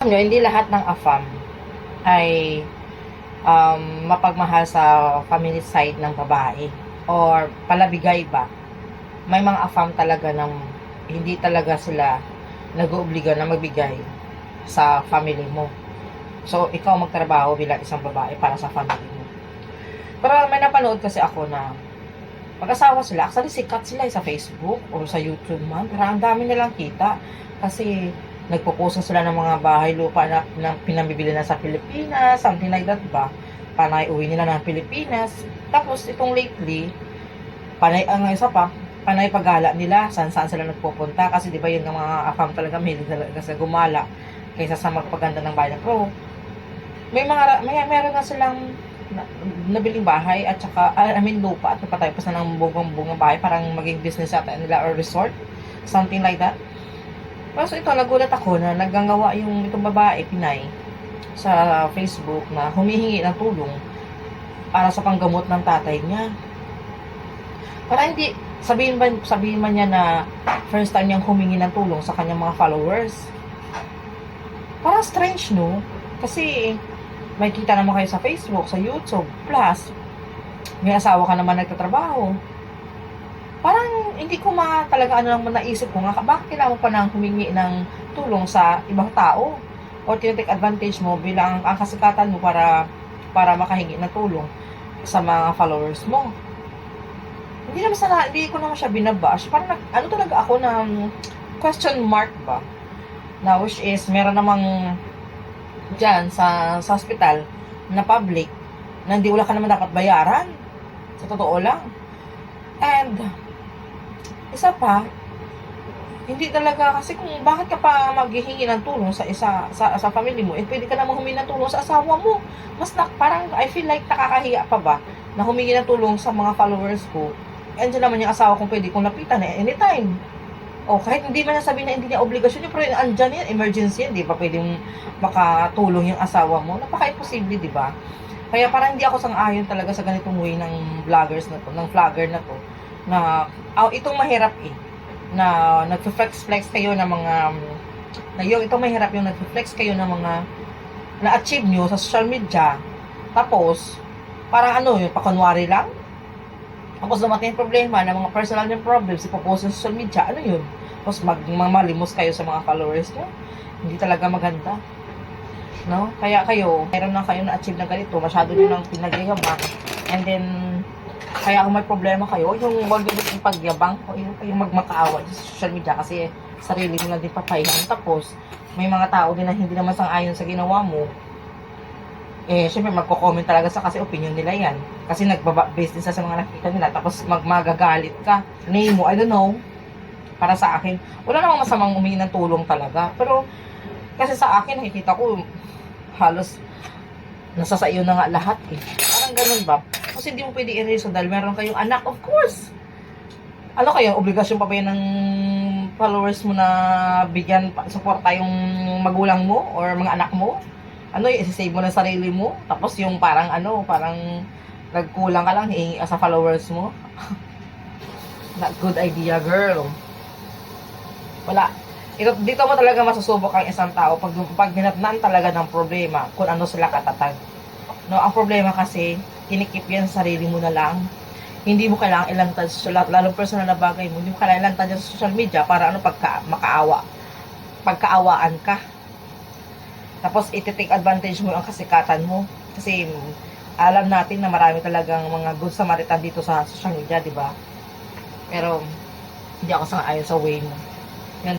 Alam nyo, hindi lahat ng AFAM ay mapagmahal sa family side ng babae or palabigay ba. May mga AFAM talaga ng hindi talaga sila nag-oobliga na magbigay sa family mo. So, ikaw magtrabaho bilang isang babae para sa family mo. Pero may napanood kasi ako na mag-asawa sila, actually sikat sila sa Facebook o sa YouTube man, pero ang dami nilang kita kasi nagpo-post sila ng mga bahay lupa na pinamibili na sa Pilipinas, something like that ba, panay uwi nila ng Pilipinas. Tapos itong lately, panay ang isa pa, panay paggala nila, saan sila nagpupunta kasi di ba yun ng mga afam talaga mahilig talaga sa gumala kaysa sa magpaganda ng bayan. Pero meron na silang nabiling bahay at saka lupa at napatayos na ng bungang bahay parang maging business ata nila or resort, something like that. So ito, nagulat ako na naggagawa yung itong babae, Pinay, sa Facebook na humihingi ng tulong para sa panggamot ng tatay niya. Para hindi, sabihin man niya na first time niyang humingi ng tulong sa kanyang mga followers. Parang strange, no? Kasi may kita naman kayo sa Facebook, sa YouTube, plus may asawa ka naman nagtatrabaho. Parang hindi ko talaga naisip ko nga, bakit kailangan mo pa nang humingi ng tulong sa ibang tao o tinitake advantage mo bilang ang kasikatan mo para makahingi ng tulong sa mga followers mo. Hindi ko naman siya binabash. Parang talaga ako ng question mark ba, na which is meron namang dyan sa hospital na public na wala ka naman dapat bayaran, sa totoo lang. And isa pa, hindi talaga, kasi kung bakit ka pa maghihingi ng tulong sa family mo, pwede ka namang humingi ng tulong sa asawa mo. Parang I feel like nakakahiya pa ba na humingi ng tulong sa mga followers ko, and dyan naman yung asawa kong pwede kong lapitan anytime. O kahit hindi man nasabihin na hindi niya obligasyon yun, pero andyan yan, emergency yan, di ba pwedeng makatulong yung asawa mo? Napaka-imposible, di ba? Kaya parang hindi ako sang-ayon talaga sa ganitong way ng vloggers na to, ng vlogger na to, na itong mahirap na nag-flex kayo ng mga itong mahirap yung nag-flex kayo ng mga na-achieve nyo sa social media, tapos parang yung pakunwari lang. Tapos dumating yung problema ng mga personal yung problems, ipopost sa social media, yun? Tapos magmamalimos kayo sa mga followers nyo. Hindi talaga maganda. No? Kaya mayroon na kayo na-achieve na ganito, masyado nyo nang pinagyayabang. And then, kaya kung may problema kayo, yung wag nyo yung pagyabang, o yung magmakaawa sa social media kasi sarili nyo lang din papayahan. Tapos, may mga tao din na hindi naman sang-ayon sa ginawa mo. Syempre magko-comment talaga kasi opinion nila yan. Kasi nagbaba-base din sa mga nakikita nila. Tapos magagalit ka. Name mo, I don't know. Para sa akin, wala namang masamang humingi ng tulong talaga. Pero, kasi sa akin, nakikita ko, halos, nasa sa iyo na nga lahat Parang ganun ba? Kasi hindi mo pwede i-erase dahil meron kayong anak, of course. Kayo, obligasyon pa ba yan ng followers mo na bigyan, suporta yung magulang mo or mga anak mo? I-save mo na sarili mo, tapos yung parang nagkulang ka lang, hihingi sa followers mo. Not good idea, girl. Wala. Dito mo talaga masusubok ang isang tao pag hinatnan talaga ng problema, kung ano sila katatag. No, ang problema kasi, kinikip yan sa sarili mo na lang. Hindi mo kailangang ilantad sa lalong personal na bagay mo, hindi mo kailangang ilantad sa social media para pagkaawaan ka. Tapos iti-take advantage mo ang kasikatan mo. Kasi alam natin na marami talagang mga good Samaritan dito sa social media, di ba? Pero hindi ako sang-ayon sa way mo.